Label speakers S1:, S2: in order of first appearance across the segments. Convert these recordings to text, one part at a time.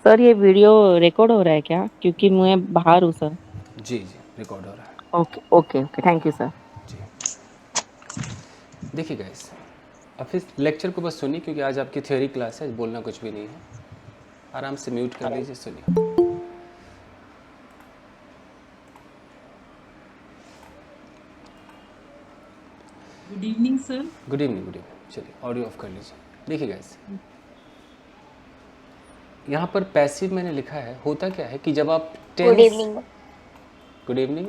S1: Sir ये video record हो रहा है क्या? क्योंकि मैं बाहर हूँ सर।
S2: जी जी, रिकॉर्ड हो रहा है।
S1: Okay okay okay, thank you sir.
S2: जी, देखिए गाइस, अब इस लेक्चर को बस सुनिए क्योंकि आज आपकी थ्योरी क्लास है, बोलना कुछ भी नहीं है। आराम से म्यूट कर लीजिए, सुनिए।
S3: Good evening sir.
S2: Good evening, good evening. चलिए ऑडियो ऑफ कर लीजिए। देखिए गाइस, यहाँ पर पैसिव मैंने लिखा है। होता क्या है कि जब आप
S4: good
S2: tense,
S4: evening.
S2: Good evening,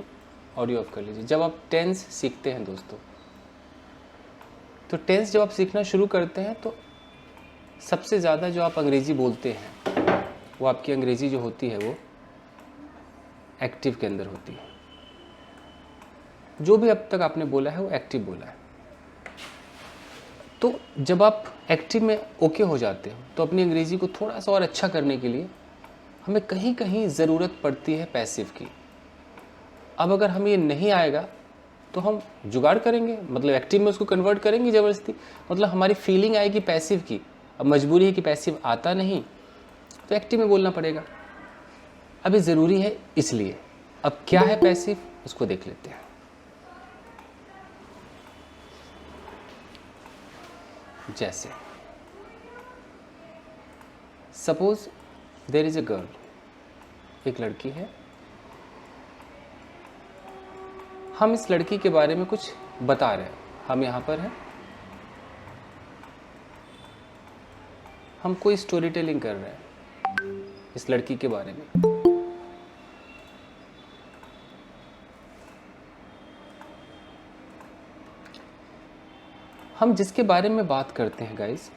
S2: audio off कर लीजिए। जब आप टेंस सीखते हैं दोस्तों, तो टेंस जब आप सीखना शुरू करते हैं तो सबसे ज़्यादा जो आप अंग्रेज़ी बोलते हैं वो आपकी अंग्रेज़ी जो होती है वो एक्टिव के अंदर होती है। जो भी अब तक आपने बोला है वो एक्टिव बोला है। तो जब आप एक्टिव में ओके हो जाते हो तो अपनी अंग्रेज़ी को थोड़ा सा और अच्छा करने के लिए हमें कहीं कहीं ज़रूरत पड़ती है पैसिव की। अब अगर हमें ये नहीं आएगा तो हम जुगाड़ करेंगे, मतलब एक्टिव में उसको कन्वर्ट करेंगे ज़बरदस्ती। मतलब हमारी फीलिंग आएगी पैसिव की, अब मजबूरी है कि पैसिव आता नहीं तो एक्टिव में बोलना पड़ेगा। अब ये ज़रूरी है इसलिए। अब क्या है पैसिव उसको देख लेते हैं। जैसे suppose there is a girl, एक लड़की है। हम इस लड़की के बारे में कुछ बता रहे हैं, हम यहाँ पर हैं, हम कोई स्टोरी टेलिंग कर रहे हैं इस लड़की के बारे में। हम जिसके बारे में बात करते हैं गाइस,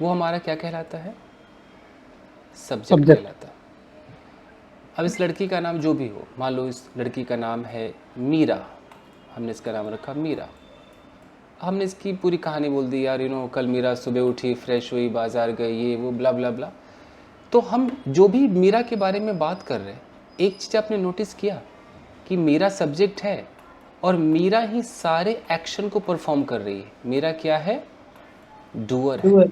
S2: वो हमारा क्या कहलाता है? सब्जेक्ट कहलाता है। अब इस लड़की का नाम जो भी हो, मान लो इस लड़की का नाम है मीरा, हमने इसका नाम रखा मीरा। हमने इसकी पूरी कहानी बोल दी, यार कल मीरा सुबह उठी, फ्रेश हुई, बाजार गई, ये वो ब्ला ब्ला ब्ला। तो हम जो भी मीरा के बारे में बात कर रहे हैं, एक चीज़ आपने नोटिस किया कि मीरा सब्जेक्ट है और मीरा ही सारे एक्शन को परफॉर्म कर रही है। मीरा क्या है? डूअर है।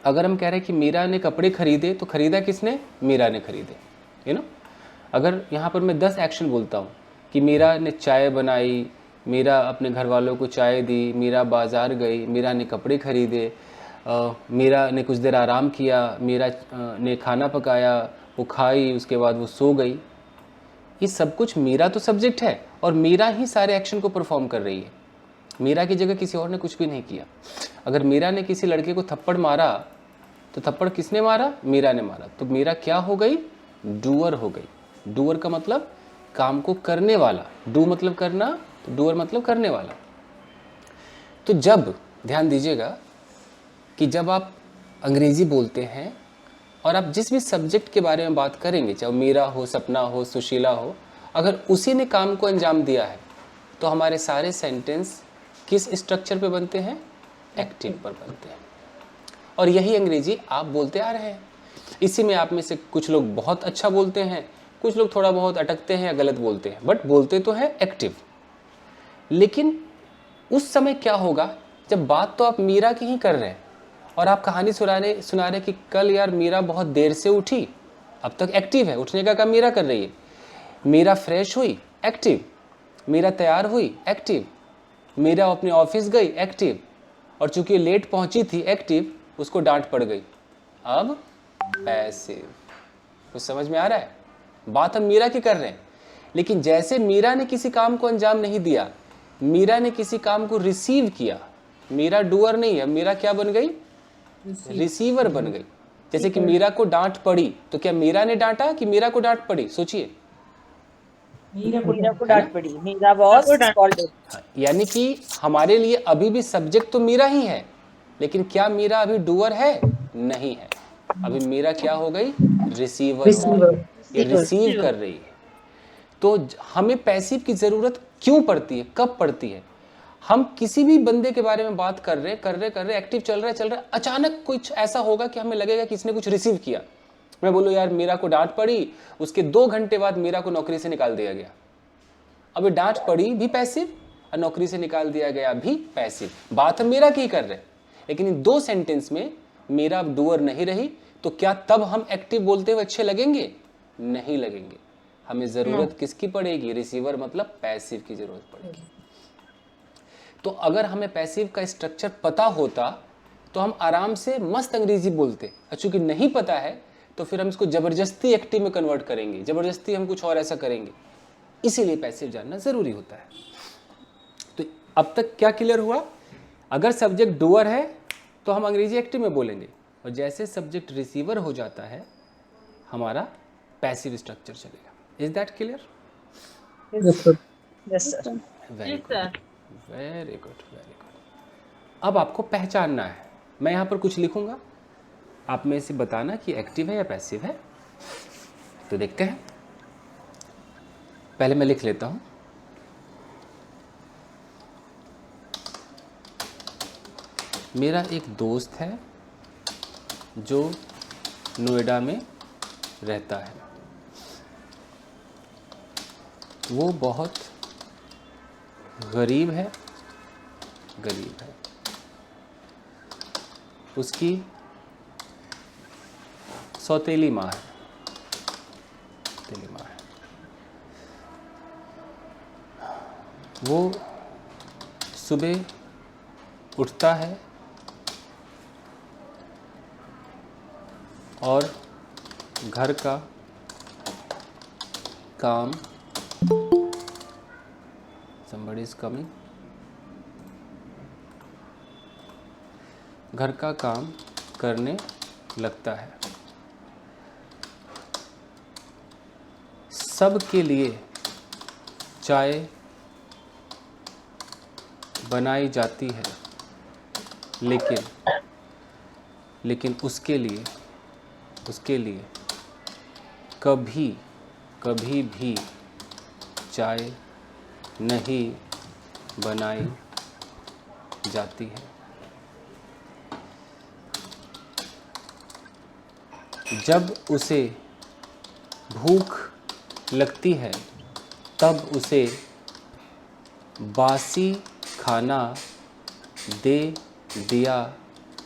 S2: अगर हम कह रहे हैं कि मीरा ने कपड़े खरीदे, तो खरीदा किसने? मीरा ने खरीदे। अगर यहाँ पर मैं 10 एक्शन बोलता हूँ कि मीरा ने चाय बनाई, मीरा अपने घर वालों को चाय दी, मीरा बाज़ार गई, मीरा ने कपड़े खरीदे, मीरा ने कुछ देर आराम किया, मीरा ने खाना पकाया, वो खाई, उसके बाद वो सो गई। ये सब कुछ मीरा तो सब्जेक्ट है और मीरा ही सारे एक्शन को परफॉर्म कर रही है। मीरा की जगह किसी और ने कुछ भी नहीं किया। अगर मीरा ने किसी लड़के को थप्पड़ मारा तो थप्पड़ किसने मारा? मीरा ने मारा। तो मीरा क्या हो गई? डूअर हो गई। डूअर का मतलब काम को करने वाला। डू मतलब करना, तो डूअर मतलब करने वाला। तो जब ध्यान दीजिएगा कि जब आप अंग्रेजी बोलते हैं और आप जिस भी सब्जेक्ट के बारे में बात करेंगे, चाहे मीरा हो, सपना हो, सुशीला हो, अगर उसी ने काम को अंजाम दिया है तो हमारे सारे सेंटेंस किस स्ट्रक्चर पे बनते हैं? एक्टिव पर बनते हैं। और यही अंग्रेजी आप बोलते आ रहे हैं। इसी में आप में से कुछ लोग बहुत अच्छा बोलते हैं, कुछ लोग थोड़ा बहुत अटकते हैं या गलत बोलते हैं, बट बोलते तो है एक्टिव। लेकिन उस समय क्या होगा जब बात तो आप मीरा की ही कर रहे हैं और आप कहानी सुना रहे कि कल यार मीरा बहुत देर से उठी, अब तक एक्टिव है, उठने का काम मीरा कर रही है। मीरा फ्रेश हुई, एक्टिव। मीरा तैयार हुई, एक्टिव। मीरा अपने ऑफिस गई, एक्टिव। और चूंकि लेट पहुंची थी, एक्टिव, उसको डांट पड़ गई, अब पैसिव। कुछ समझ में आ रहा है? बात हम मीरा की कर रहे हैं, लेकिन जैसे मीरा ने किसी काम को अंजाम नहीं दिया, मीरा ने किसी काम को रिसीव किया। मीरा डूअर नहीं है, मीरा क्या बन गई? रिसीवर बन गई। जैसे कि मीरा को डांट पड़ी, तो क्या मीरा ने डांटा कि मीरा को डांट पड़ी? सोचिए।
S1: मीरा को डांट पड़ी, मीरा वॉज स्कॉल्डेड।
S2: यानी कि हमारे लिए अभी भी सब्जेक्ट तो मीरा ही है, लेकिन क्या मीरा अभी डूअर है? नहीं है। अभी मीरा क्या हो गई? रिसीवर हो गई। ये रिसीव कर रही है। तो हमें पैसिव की जरूरत क्यों पड़ती है, कब पड़ती है? हम किसी भी बंदे के बारे में बात कर रहे एक्टिव चल रहा है, अचानक कुछ ऐसा होगा कि हमें लगेगा कि इसने कुछ रिसीव किया। मैं बोलूँ यार मीरा को डांट पड़ी, उसके 2 घंटे बाद मीरा को नौकरी से निकाल दिया गया। अब ये डांट पड़ी भी पैसिव और नौकरी से निकाल दिया गया भी पैसिव। बात हम मीरा की कर रहे हैं, लेकिन इन 2 सेंटेंस में मीरा अब डूअर नहीं रही, तो क्या तब हम एक्टिव बोलते हुए अच्छे लगेंगे? नहीं लगेंगे। हमें ज़रूरत किसकी पड़ेगी? रिसीवर मतलब पैसिव की ज़रूरत पड़ेगी। तो अगर हमें पैसिव का स्ट्रक्चर पता होता तो हम आराम से मस्त अंग्रेजी बोलते, और चूंकि नहीं पता है तो फिर हम इसको ज़बरदस्ती एक्टिव में कन्वर्ट करेंगे, ज़बरदस्ती हम कुछ और ऐसा करेंगे। इसीलिए पैसिव जानना ज़रूरी होता है। तो अब तक क्या क्लियर हुआ? अगर सब्जेक्ट डूअर है तो हम अंग्रेजी एक्टिव में बोलेंगे, और जैसे सब्जेक्ट रिसीवर हो जाता है हमारा पैसिव स्ट्रक्चर चलेगा। Is that clear?
S4: Yes sir.
S5: Yes sir.
S2: Very
S3: Yes,
S2: good,
S3: sir.
S2: Very good, very good. अब आपको पहचानना है। मैं यहाँ पर कुछ लिखूंगा, आप में से बताना कि एक्टिव है या पैसिव है। तो देखते हैं। पहले मैं लिख लेता हूँ। मेरा एक दोस्त है जो नोएडा में रहता है। वो बहुत गरीब है, उसकी सौतेली माँ है, वो सुबह उठता है और घर का काम, somebody is coming, घर का काम करने लगता है। सबके लिए चाय बनाई जाती है, लेकिन उसके लिए कभी भी चाय नहीं बनाई जाती है। जब उसे भूख लगती है तब उसे बासी खाना दे दिया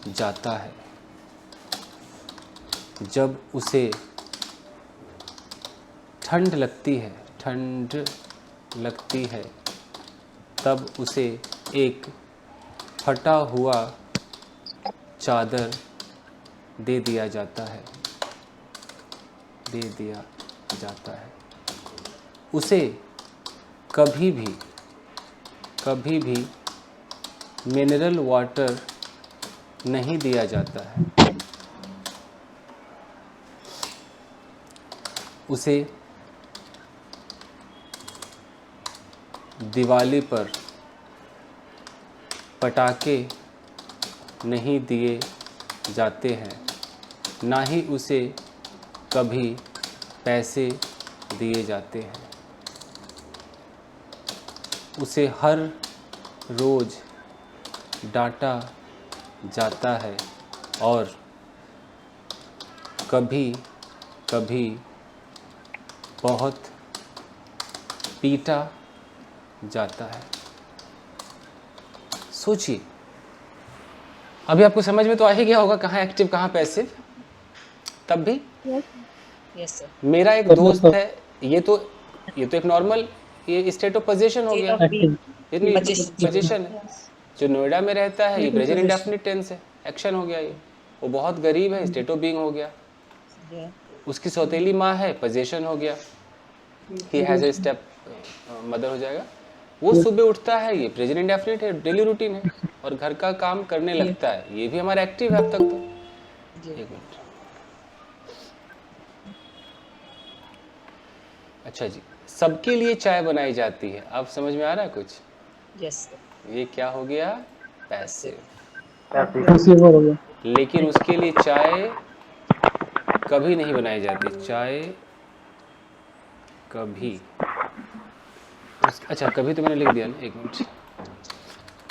S2: जाता है। जब उसे ठंड लगती है तब उसे एक फटा हुआ चादर दे दिया जाता है। उसे कभी भी मिनरल वाटर नहीं दिया जाता है। उसे दिवाली पर पटाखे नहीं दिए जाते हैं, ना ही उसे कभी पैसे दिए जाते हैं। उसे हर रोज़ डांटा जाता है और कभी बहुत पीटा जाता है। सोचिए, अभी आपको समझ में तो आ ही गया होगा कहाँ एक्टिव कहाँ पैसिव। तब भी
S5: यस सर।
S2: मेरा एक दोस्त है, ये तो एक नॉर्मल ये स्टेट ऑफ पोजीशन हो गया, पोजीशन है। जो नोएडा में रहता है ये प्रेजेंट इंडेफिनिट टेंस है, एक्शन हो गया। ये वो बहुत गरीब है, स्टेट ऑफ बीइंग हो गया। उसकी सौतेली माँ है, पोजीशन हो गया, he has a step mother हो जाएगा। वो सुबह उठता है, ये प्रेजेंट इंडेफिनिट है, डेली रूटीन है, और घर का काम करने लगता है, ये भी हमारा एक्टिव है अब तक तो। एक मिनट, अच्छा जी, सबके लिए चाय बनाई जाती है। अब समझ में आ रहा है कुछ?
S5: यस।
S2: ये क्या हो गया? पैसिव।
S4: रिसीवर हो गया।
S2: लेकिन उसके लिए चाय कभी नहीं बनाई जाती। चाय कभी, अच्छा कभी तो मैंने लिख दिया ना, एक मिनट।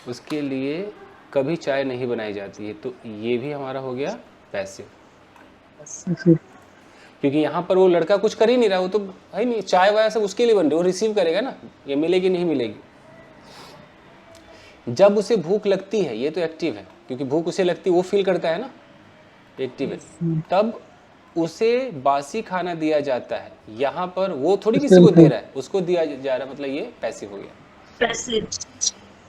S2: उसके लिए कभी चाय नहीं बनाई जाती है, तो ये भी हमारा हो गया पैसिव। क्योंकि यहाँ पर वो लड़का कुछ कर ही नहीं रहा, वो तो है नहीं, चाय वाय सब उसके लिए बन रही, वो रिसीव करेगा ना, ये मिलेगी नहीं मिलेगी। जब उसे भूख लगती है, ये तो एक्टिव है, क्योंकि भूख उसे लगती है, वो फील करता है ना, एक्टिव है। तब उसे बासी खाना दिया जाता है, यहाँ पर वो थोड़ी किसी को दे रहा है, उसको दिया जा रहा है, मतलब ये पैसिव हो गया।
S5: Passive.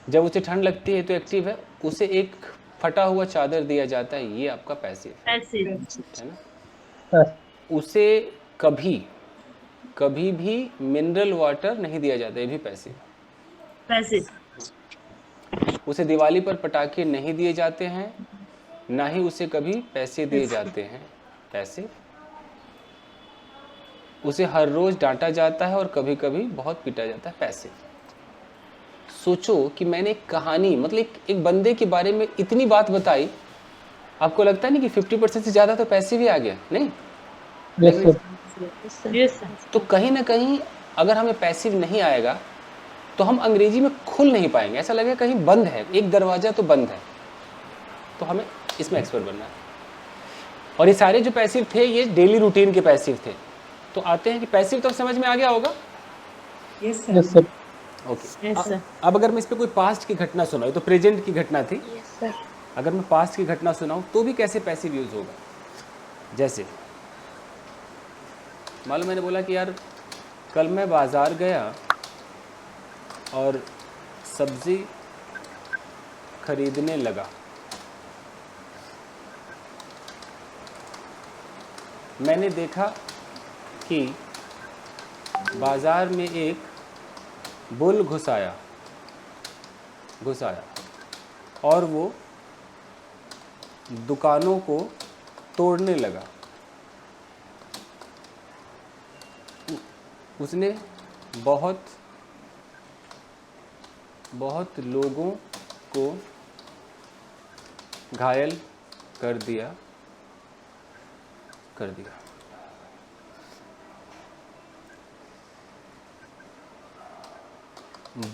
S2: जब उसे ठंड लगती है तो एक्टिव है, उसे एक फटा हुआ चादर दिया जाता है, ये आपका पैसिव
S5: Passive.
S2: है ना। उसे कभी कभी भी मिनरल वाटर नहीं दिया जाता, ये भी पैसिव।
S5: Passive.
S2: उसे दिवाली पर पटाखे नहीं दिए जाते हैं, ना ही उसे कभी पैसे दिए जाते हैं, पैसिव। उसे हर रोज डांटा जाता है और कभी कभी बहुत पीटा जाता है, पैसिव। सोचो कि मैंने एक कहानी, मतलब एक बंदे के बारे में इतनी बात बताई, आपको लगता है नहीं कि 50% से ज़्यादा तो पैसिव ही आ गया, नहीं?
S4: Yes sir.
S5: Yes, sir.
S2: तो कहीं ना कहीं अगर हमें पैसिव नहीं आएगा तो हम अंग्रेजी में खुल नहीं पाएंगे, ऐसा लगेगा कहीं बंद है, एक दरवाज़ा तो बंद है। तो हमें इसमें एक्सपर्ट बनना है। और ये सारे जो पैसिव थे ये डेली रूटीन के पैसिव थे। तो आते हैं कि पैसिव तो समझ में आ गया होगा।
S3: Yes, sir.
S4: Yes sir.
S2: Okay,
S5: Yes, sir.
S2: अब अगर मैं इस पर कोई पास्ट की घटना सुनाऊँ, तो प्रेजेंट की घटना थी,
S5: Yes, sir.
S2: अगर मैं पास्ट की घटना सुनाऊँ तो भी कैसे पैसिव यूज़ होगा। जैसे मालूम, मैंने बोला कि यार कल मैं बाज़ार गया और सब्ज़ी खरीदने लगा। मैंने देखा कि बाज़ार में एक बुल घुसाया और वो दुकानों को तोड़ने लगा। उसने बहुत लोगों को घायल कर दिया।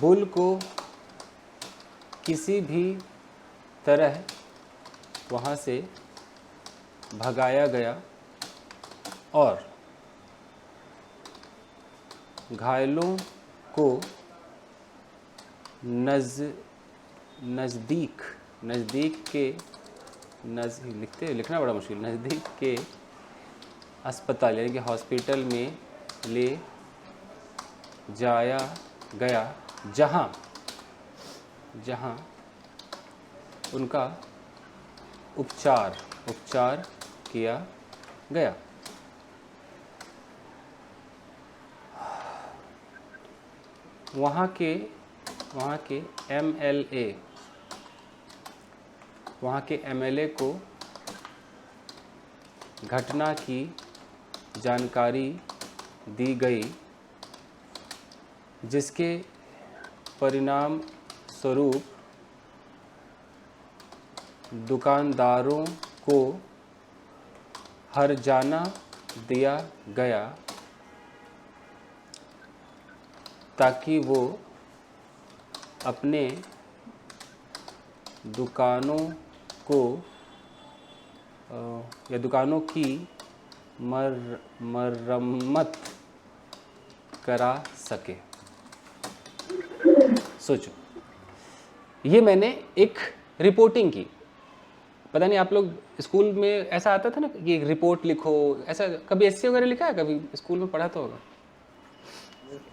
S2: बुल को किसी भी तरह वहाँ से भगाया गया और घायलों को नज़दीक लिखना बड़ा मुश्किल, नज़दीक के अस्पताल यानी कि हॉस्पिटल में ले जाया गया, जहाँ उनका उपचार किया गया। वहाँ के एमएलए को घटना की जानकारी दी गई, जिसके परिणाम स्वरूप दुकानदारों को हर्जाना दिया गया ताकि वो अपने दुकानों की मरम्मत करा सके। सोचो, ये मैंने एक रिपोर्टिंग की। पता नहीं आप लोग स्कूल में ऐसा आता था ना कि एक रिपोर्ट लिखो, ऐसा कभी एस्से वगैरह लिखा है? कभी स्कूल में पढ़ा तो होगा।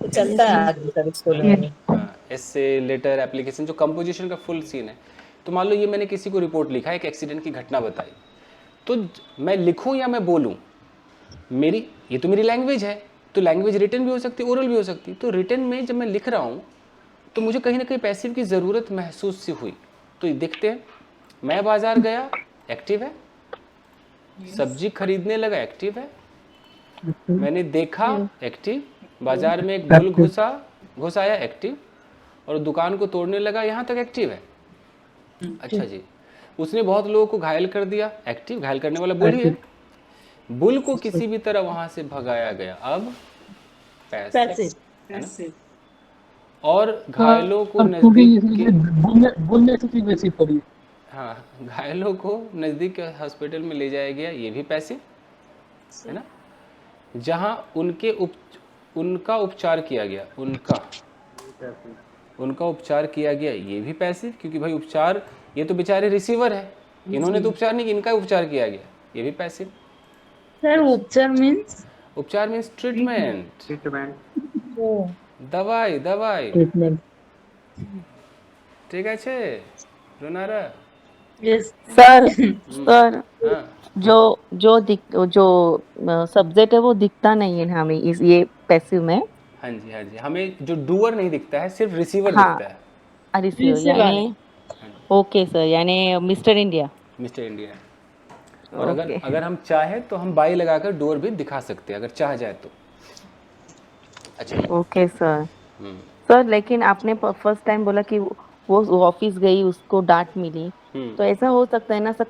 S5: चलता है आजकल स्कूल में।
S2: हाँ, एस्से, लेटर, एप्लीकेशन, जो कंपोजिशन का फुल सीन है। तो मान लो ये मैंने किसी को रिपोर्ट लिखा है, एक एक्सीडेंट की घटना बताई, तो मैं लिखूं या मैं बोलूं, ये तो मेरी लैंग्वेज है, तो लैंग्वेज रिटन भी हो सकती है, ओरल भी हो सकती है। तो रिटन में जब मैं लिख रहा हूँ तो मुझे कहीं ना कहीं पैसिव की ज़रूरत महसूस सी हुई। तो ये देखते हैं, मैं बाज़ार गया, एक्टिव है। सब्जी खरीदने लगा, एक्टिव है। मैंने देखा, एक्टिव। बाज़ार में एक बुल घुसाया, एक्टिव। और दुकान को तोड़ने लगा, यहाँ तक एक्टिव है। अच्छा जी, उसने बहुत लोगों को घायल कर दिया, एक्टिव। घायल करने वाला बुल ही है। बुल को किसी भी तरह वहां से भगाया गया, अब पैसिव है ना। और घायलों को घायलों को नज़दीक के हॉस्पिटल में ले जाया गया, ये भी पैसिव है ना। जहां उनका उपचार किया गया, उनका उपचार किया गया, ये भी पैसिव, क्योंकि भाई उपचार, ये तो बेचारे रिसीवर है, इन्होंने तो उपचार नहीं किया, इनका उपचार किया गया। ये भी पैसिव।
S3: सर उपचार मीन्स
S2: उपचार मीन्स ट्रीटमेंट,
S3: ओ
S2: दवाई दवाई।
S4: ट्रीटमेंट
S2: ठीक আছে रोनारा?
S3: यस
S1: सर
S2: हम्म,
S1: सर
S2: हाँ
S1: जो जो सब्जेक्ट है वो दिखता नहीं है हमें इस ये पैसिव में।
S2: हाँ जी हाँ जी, हमें जो डूअर नहीं दिखता है, सिर्फ रिसीवर
S1: हाँ,
S2: दिखता है।
S1: रिसीव
S3: रिसीवर
S1: यानी ओके सर, यानी मिस्टर इंडिया।
S2: Mister India. और अगर
S1: ओके
S2: अगर हम चाहे तो हम बाई लगाकर डोर भी दिखा सकते हैं, अगर चाह जाए तो। अच्छा जी।
S1: Okay sir.
S2: हम्म
S1: सर लेकिन आपने फर्स्ट टाइम बोला कि वो ऑफिस गई उसको डांट मिली,
S2: हम्म।
S1: तो ऐसा हो सकता है ना सर,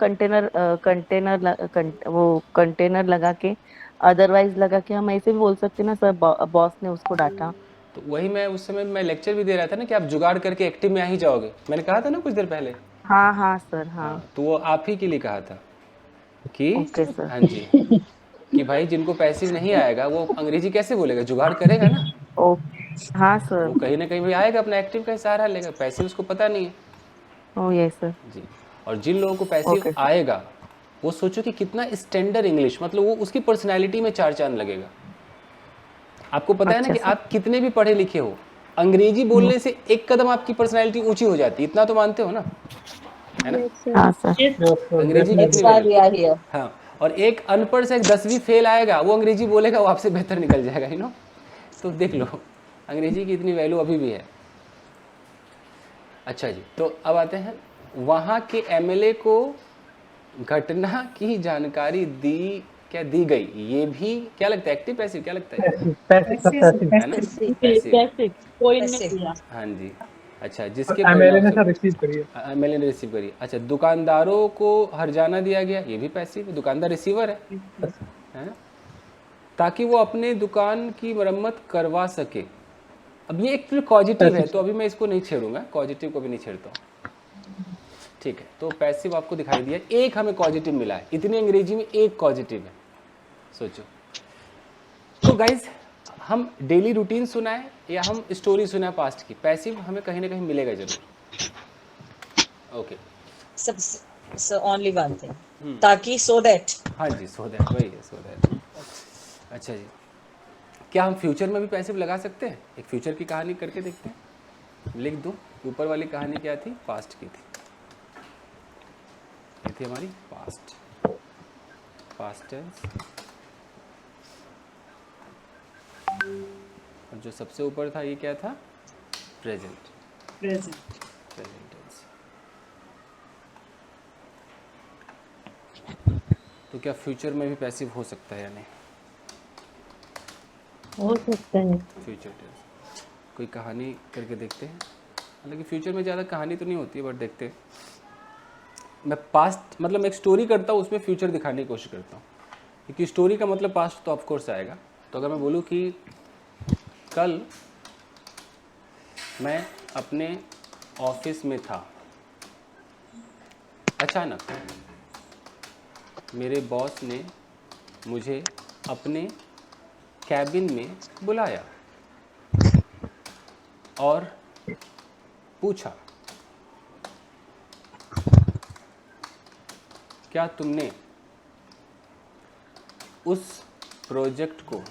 S1: वो कंटेनर लगा के, अदरवाइज लगा के हम ऐसे भी बोल सकते हैं ना सर, बॉस ने उसको डांटा।
S2: तो वही मैं उस समय मैं लेक्चर भी दे रहा था ना कि आप जुगाड़ करके एक्टिव में आ ही जाओगे, मैंने कहा था ना कुछ देर पहले।
S1: हाँ हाँ सर, हाँ।
S2: हाँ, तो वो आप ही के लिए कहा था कि
S1: ओके सर।
S2: हाँ जी, कि भाई जिनको पैसिव नहीं आएगा वो अंग्रेजी कैसे बोलेगा, जुगाड़ करेगा ना।
S1: ओ हाँ
S2: वो
S1: सर।
S2: कहीं ना कहीं भी आएगा, अपना एक्टिव का सहारा लेगा, पैसिव उसको पता नहीं है।
S1: Oh yes sir.
S2: जी। और जिन लोगों को पैसिव
S1: ओके सर।
S2: आएगा, वो सोचो कि कितना स्टैंडर्ड इंग्लिश, मतलब वो उसकी पर्सनैलिटी में चार चांद लगेगा। आपको पता है ना
S1: अच्छा
S2: कि
S1: सर।
S2: आप कितने भी पढ़े लिखे हो, अंग्रेजी बोलने से एक कदम आपकी पर्सनैलिटी ऊंची हो जाती है, इतना तो मानते हो ना, है ना?
S1: हाँ सर।
S3: यस
S4: यस सर
S2: अंग्रेजी की
S5: That's
S2: इतनी
S4: definitely
S5: why
S2: value.
S5: we are here.
S2: हाँ, और एक अनपढ़ से एक 10वीं फेल आएगा, वो अंग्रेजी बोलेगा, वो आपसे बेहतर निकल जाएगा, यू नो। तो देख लो, अंग्रेजी की इतनी वैल्यू अभी भी है। अच्छा जी, तो अब आते हैं, वहाँ के एमएलए को घटना की जानकारी दी गई, ये भी क्या लगता है, एक्टिव पैसिव क्या लगता है,
S4: पैसिव का पैसिव
S2: है ना?
S5: Passive.
S2: पैसिव।
S3: कैसे कोई ने
S5: Passive.
S3: दिया
S2: हाँ जी। अच्छा,
S4: और
S2: जिसके
S4: एमएलए
S2: परिणाम
S4: ने
S2: से
S4: सर रिसीव करिए
S2: एमएलए ने रिसीव करी। अच्छा, दुकानदारों को हर्जाना दिया गया, ये भी पैसिव है, दुकानदार रिसीवर है, ताकि वो अपने दुकान की मरम्मत करवा सके। अब ये एक पॉजिटिव है,
S4: पैसिव
S2: तो अभी मैं इसको नहीं छेड़ूंगा, पॉजिटिव को भी नहीं छेड़ता हूँ। ठीक है, तो पैसिव आपको दिखाई दिया, एक हमें पॉजिटिव मिला है, इतनी अंग्रेजी में एक पॉजिटिव है, सोचो। तो गाइज, हम डेली रूटीन सुनाए या हम स्टोरी सुनाए पास्ट की, पैसिव हमें कहीं ना कहीं मिलेगा जरूर। Okay.
S5: So only one thing. ताकि so that.
S2: हाँ जी, सो दैट, वही है, सो दैट। अच्छा जी, क्या हम फ्यूचर में भी पैसिव लगा सकते हैं? एक फ्यूचर की कहानी करके देखते हैं, लिख दूँ। ऊपर वाली कहानी क्या थी, पास्ट की थी, ये थी हमारी पास्ट टेंस। और जो सबसे ऊपर था ये क्या था, प्रेजेंट
S3: प्रेजेंट।
S2: टेंस। तो क्या फ्यूचर में भी पैसिव हो सकता है या नहीं?
S3: हो सकता है।
S2: फ्यूचर टेंस कोई कहानी करके देखते हैं, हालांकि फ्यूचर में ज़्यादा कहानी तो नहीं होती है, बट देखते हैं। मैं पास्ट मतलब एक स्टोरी करता हूँ, उसमें फ्यूचर दिखाने की कोशिश करता हूँ, क्योंकि स्टोरी का मतलब पास्ट तो ऑफकोर्स आएगा। तो अगर मैं बोलूँ कि कल मैं अपने ऑफिस में था, अचानक मेरे बॉस ने मुझे अपने कैबिन में बुलाया और पूछा, क्या तुमने उस प्रोजेक्ट को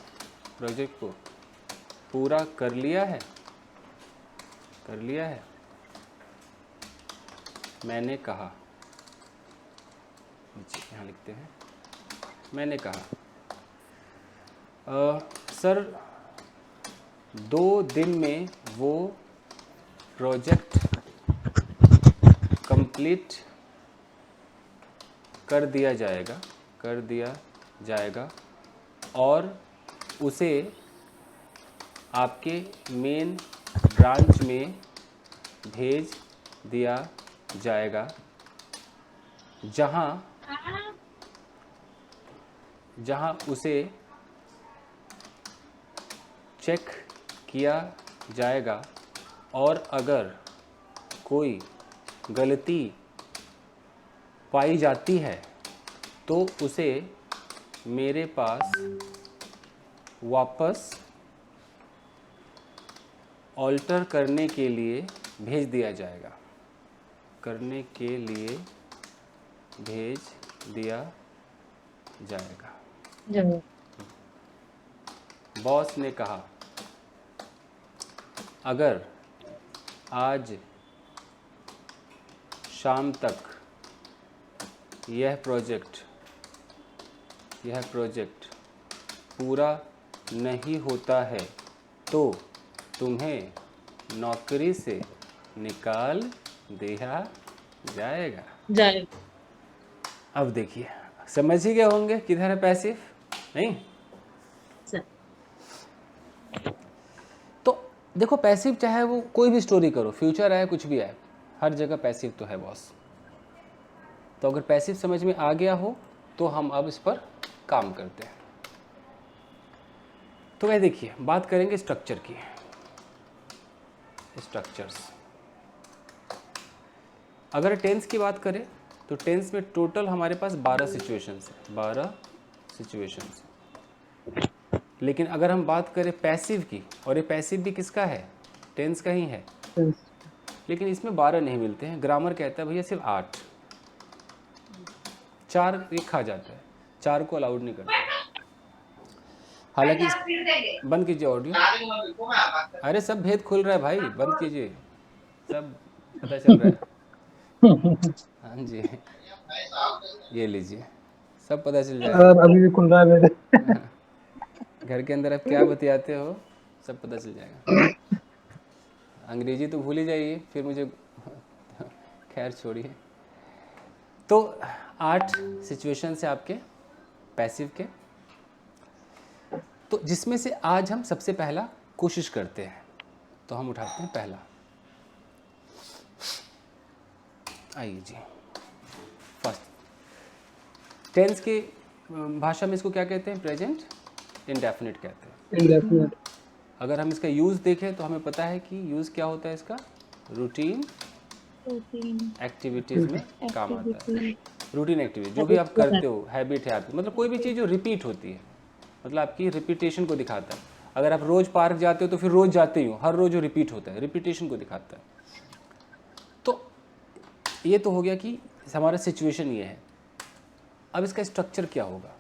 S2: पूरा कर लिया है? मैंने कहा, यहाँ लिखते हैं, मैंने कहा, सर 2 दिन में वो प्रोजेक्ट कंप्लीट कर दिया जाएगा और उसे आपके मेन ब्रांच में भेज दिया जाएगा, जहां उसे चेक किया जाएगा और अगर कोई गलती पाई जाती है तो उसे मेरे पास वापस ऑल्टर करने के लिए भेज दिया जाएगा। जाएगा।
S3: जरूर
S2: बॉस ने कहा अगर आज शाम तक यह प्रोजेक्ट पूरा नहीं होता है तो तुम्हें नौकरी से निकाल दिया जाएगा।
S3: जाए
S2: अब देखिए, समझ ही गए होंगे किधर है पैसिव, नहीं?
S3: सर।
S2: तो देखो, पैसिव चाहे वो कोई भी स्टोरी करो, फ्यूचर आए कुछ भी आए, हर जगह पैसिव तो है बॉस। तो अगर पैसिव समझ में आ गया हो तो हम अब इस पर काम करते हैं। तो वह देखिए, बात करेंगे स्ट्रक्चर की। स्ट्रक्चर्स, अगर टेंस की बात करें तो टेंस में टोटल हमारे पास 12 सिचुएशंस है, 12 सिचुएशंस। लेकिन अगर हम बात करें पैसिव की, और ये पैसिव भी किसका है? टेंस का ही है, लेकिन इसमें 12 नहीं मिलते हैं। ग्रामर कहता है भैया सिर्फ 8, 4 ये खा जाता है, 4 को अलाउड नहीं करता। हालांकि बंद कीजिए ऑडियो, अरे सब भेद खुल रहा है भाई, बंद कीजिए, सब पता चल रहा है। हाँ जी, ये लीजिए, सब पता चल जाएगा।
S4: अभी भी खुल रहा है मेरे।
S2: घर के अंदर आप क्या बतियाते हो सब पता चल जाएगा। अंग्रेजी तो भूल ही जाइए, फिर मुझे खैर छोड़िए। तो 8 सिचुएशन से आपके पैसिव के, तो जिसमें से आज हम सबसे पहला कोशिश करते हैं। तो हम उठाते हैं पहला, आइए जी, फर्स्ट। टेंस की भाषा में इसको क्या कहते हैं? प्रेजेंट इंडेफिनिट कहते हैं।
S4: इंडेफिनिट।
S2: अगर हम इसका यूज़ देखें तो हमें पता है कि यूज़ क्या होता है इसका? रूटीन एक्टिविटीज़ में काम आता है। रूटीन एक्टिविटी जो भी आप करते हो, हैबिट है आपकी, मतलब कोई भी चीज़ जो रिपीट होती है, मतलब आपकी रिपीटेशन को दिखाता है। अगर आप रोज़ पार्क जाते हो तो फिर रोज़ जाते ही हो, हर रोज़ जो रिपीट होता है, रिपीटेशन को दिखाता है। तो ये तो हो गया कि हमारा सिचुएशन ये है। अब इसका स्ट्रक्चर क्या होगा?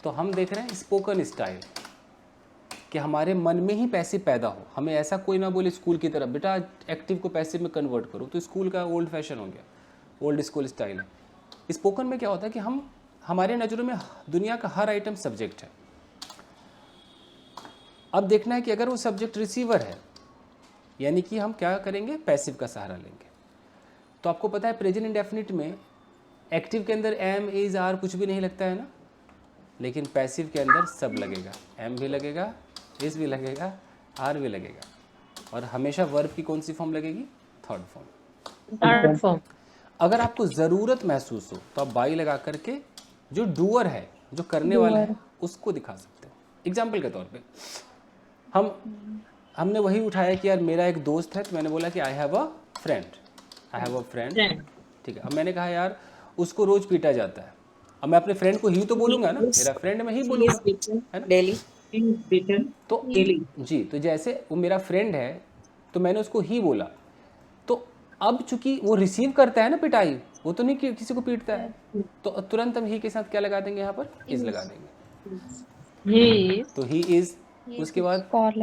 S2: तो हम देख रहे हैं स्पोकन स्टाइल, कि हमारे मन में ही पैसिव पैदा हो। हमें ऐसा कोई ना बोले स्कूल की तरफ, बेटा एक्टिव को पैसिव में कन्वर्ट करो, तो स्कूल का ओल्ड फैशन हो गया, ओल्ड स्कूल स्टाइल है। स्पोकन में क्या होता है कि हमारे नज़रों में दुनिया का हर आइटम सब्जेक्ट है। अब देखना है कि अगर वो सब्जेक्ट रिसीवर है, यानी कि हम क्या करेंगे? पैसिव का सहारा लेंगे। तो आपको पता है प्रेजेंट इंडेफिनिट में एक्टिव के अंदर एम, इज, आर कुछ भी नहीं लगता है ना, लेकिन पैसिव के अंदर सब लगेगा। एम भी लगेगा, इज भी लगेगा, आर भी लगेगा, और हमेशा वर्ब की कौन सी फॉर्म लगेगी? Third form.
S3: Third form.
S2: अगर आपको ज़रूरत महसूस हो तो आप बाई लगा करके जो डूअर है, जो करने वाला है, उसको दिखा सकते हो। एग्जाम्पल के तौर पे हमने वही उठाया कि यार मेरा एक दोस्त है, तो मैंने बोला कि I have a friend, I have a friend, ठीक है। अब मैंने कहा यार उसको रोज पीटा जाता है, अब मैं अपने फ्रेंड को ही तो बोलूंगा ना, मेरा फ्रेंड मैं ही बोलूंगा, है ना?
S5: डेली
S2: तो जी, तो जैसे वो मेरा फ्रेंड है तो मैंने उसको ही बोला, तो अब चूंकि वो रिसीव करता है ना पिटाई, वो तो नहीं किसी को पीटता है, तो तुरंत हम ही के साथ क्या लगा देंगे? यहाँ पर इज लगा देंगे। तो ही इज, उसके बाद थर्ड फॉर्म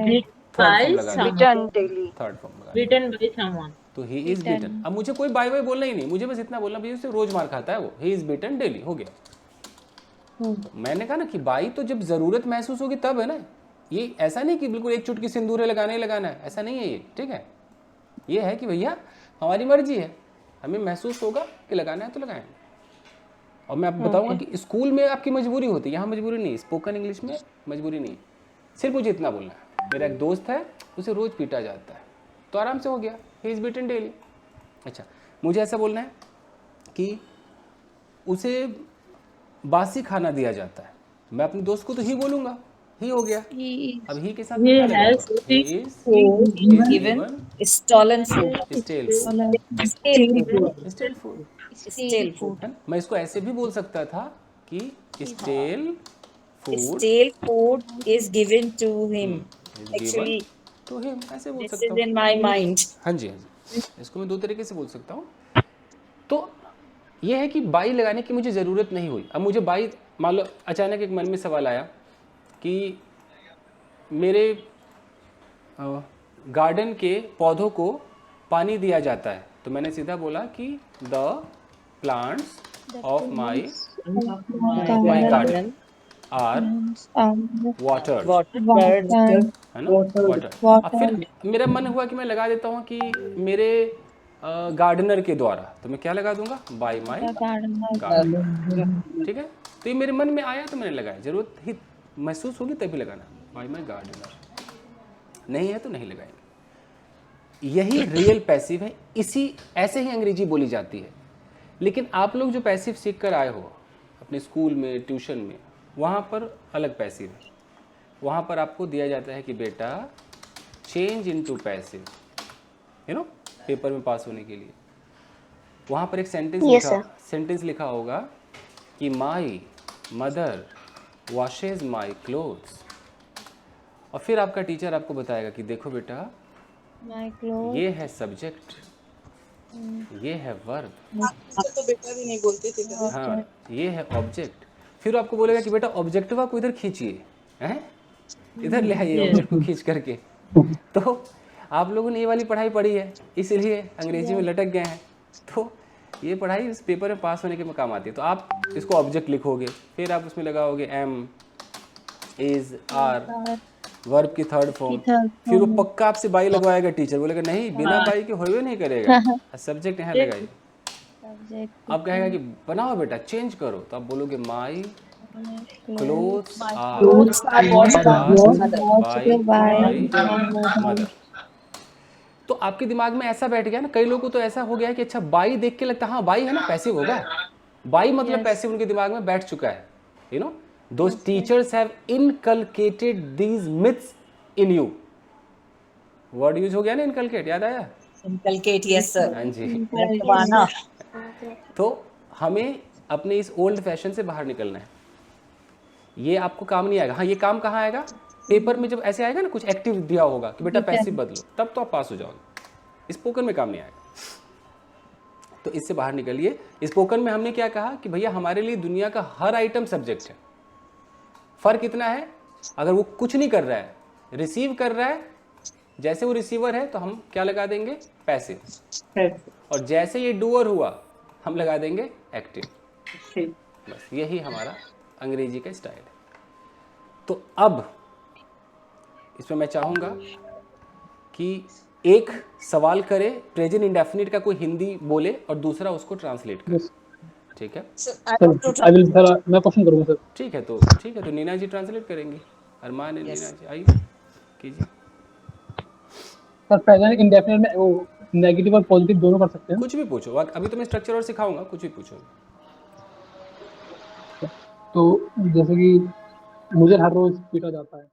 S2: लगा देंगे, थर्ड फॉर्म लगा देंगे,
S3: रिटन बाय समवन।
S2: तो ही इज बीटन। अब मुझे कोई बाय बाय बोलना ही नहीं, मुझे बस इतना बोलना भैया उससे रोज मार खाता है वो, ही इज बीटन डेली, हो गया। मैंने कहा ना कि बाई तो जब ज़रूरत महसूस होगी तब है ना, ये ऐसा नहीं कि बिल्कुल एक चुटकी सिंदूर लगाना ही लगाना है, ऐसा नहीं है ये, ठीक है। ये है कि भैया हमारी मर्जी है, हमें महसूस होगा कि लगाना है तो लगाएंगे। और मैं आपको बताऊंगा कि स्कूल में आपकी मजबूरी होती है, यहाँ मजबूरी नहीं, स्पोकन इंग्लिश में मजबूरी नहीं, सिर्फ मुझे इतना बोलना है, मेरा एक दोस्त है उसे रोज़ पीटा जाता है, तो आराम से हो गया, ही इज़ बीटन डेली। अच्छा, मुझे ऐसा बोलना है कि उसे बासी खाना दिया जाता है, मैं अपने दोस्त को तो ही बोलूंगा, ही हो गया। अब ही के साथ क्या
S5: given stolen food,
S2: stele food,
S5: stale food,
S2: मैं इसको ऐसे भी बोल सकता था कि stale
S5: food is given to him, actually
S2: तो हिम, ऐसे बोल
S5: this
S2: सकता
S5: is
S2: हूँ।
S5: in my mind.
S2: हाँ जी, हाँ जी, इसको मैं दो तरीके से बोल सकता हूँ। तो ये है कि बाई लगाने की मुझे ज़रूरत नहीं हुई। अब मुझे बाई मान लो अचानक एक मन में सवाल आया कि मेरे गार्डन के पौधों को पानी दिया जाता है, तो मैंने सीधा बोला कि the plants of my garden are watered,
S5: Watered,
S2: है ना, वाटर। अब फिर मेरा मन हुआ कि मैं लगा देता हूँ कि मेरे गार्डनर के द्वारा, तो मैं क्या लगा दूंगा, बाय माई गार्डनर। ठीक है, तो ये मेरे मन में आया तो मैंने लगाया, जरूरत ही महसूस होगी तभी लगाना, बाय माई गार्डनर। नहीं है तो नहीं लगाएंगे। यही रियल पैसिव है, इसी ऐसे ही अंग्रेजी बोली जाती है। लेकिन आप लोग जो पैसिव सीख कर आए हो अपने स्कूल में, ट्यूशन में, वहाँ पर अलग पैसिव है। वहाँ पर आपको दिया जाता है कि बेटा change into passive, you know, paper में पास होने के लिए। वहाँ पर एक सेंटेंस लिखा होगा कि my mother washes my clothes, और फिर आपका टीचर आपको बताएगा कि देखो बेटा ये है सब्जेक्ट, ये है वर्ब,
S5: तो बेटा भी नहीं बोलते थे कभी।
S2: हाँ ये है ऑब्जेक्ट। फिर आपको बोलेगा कि बेटा ऑब्जेक्टिवा को इधर खींचिए, हैं, इधर ले आइए ऑब्जेक्ट को खींच करके। तो आप लोगों ने ये वाली पढ़ाई पढ़ी है, इसलिए अंग्रेजी में लटक गए हैं। तो ये पढ़ाई इस पेपर में पास होने के में काम आती है। तो आप इसको ऑब्जेक्ट लिखोगे, फिर आप उसमें लगाओगे एम, इज, आर, वर्ब की थर्ड फॉर्म। फिर वो पक्का आपसे बाई लगवाएगा, टीचर बोलेगा नहीं बिना बाई के होवे नहीं करेगा, सब्जेक्ट यहाँ लगाइए। आप कहेगा कि बनाओ बेटा, चेंज करो, तो आप बोलोगे my clothes are washed by mother. तो आपके दिमाग में ऐसा बैठ गया ना, कई लोगों को तो ऐसा हो गया है कि अच्छा बाई देख के लगता है हाँ बाई है ना पैसिव होगा, बाई मतलब पैसिव उनके दिमाग में बैठ चुका है। You know those teachers have inculcated these myths in you। Word use हो गया ना, इनकलकेट, याद आया?
S5: Inculcate, yes sir।
S2: हाँ जी।
S5: रखवाना।
S2: तो हमें अपने इस ओल्ड फैशन से बाहर निकलना है। ये आपको काम नहीं आएगा। हाँ, ये काम कहाँ आएगा? पेपर में जब ऐसे आएगा ना, कुछ एक्टिव दिया होगा कि बेटा पैसिव बदलो, तब तो आप पास हो जाओगे। स्पोकन में काम नहीं आएगा। तो इससे बाहर निकलिए। स्पोकन में हमने क्या कहा कि भैया हमारे लिए दुनिया का हर आइटम सब्जेक्ट है। फर्क इतना है, अगर वो कुछ नहीं कर रहा है, रिसीव कर रहा है, जैसे वो रिसीवर है तो हम क्या लगा देंगे? पैसिव। और जैसे ये डूअर हुआ हम लगा देंगे एक्टिव। बस यही हमारा अंग्रेजी का स्टाइल है। तो अब इसमें मैं चाहूँगा कि एक सवाल करे, प्रेजेंट इंडेफिनिट का कोई हिंदी बोले और दूसरा उसको ट्रांसलेट करे। ठीक है?
S4: सर मैं क्वेश्चन करूँगा सर।
S2: ठीक है, तो नीना जी ट्रांसलेट करेंगे। अरमान है, नीना जी आइए कीजिए।
S4: सर प्रेजेंट इंडेफिनिट में वो नेगेटिव और पॉजिटिव दोनों कर सकते हैं?
S2: कुछ भी पूछो, अभी तो मैं स्ट्रक्चर और सिखाऊंगा, कुछ भी पूछो।
S4: तो जैसे कि मुझे हर रोज पीटा जाता है,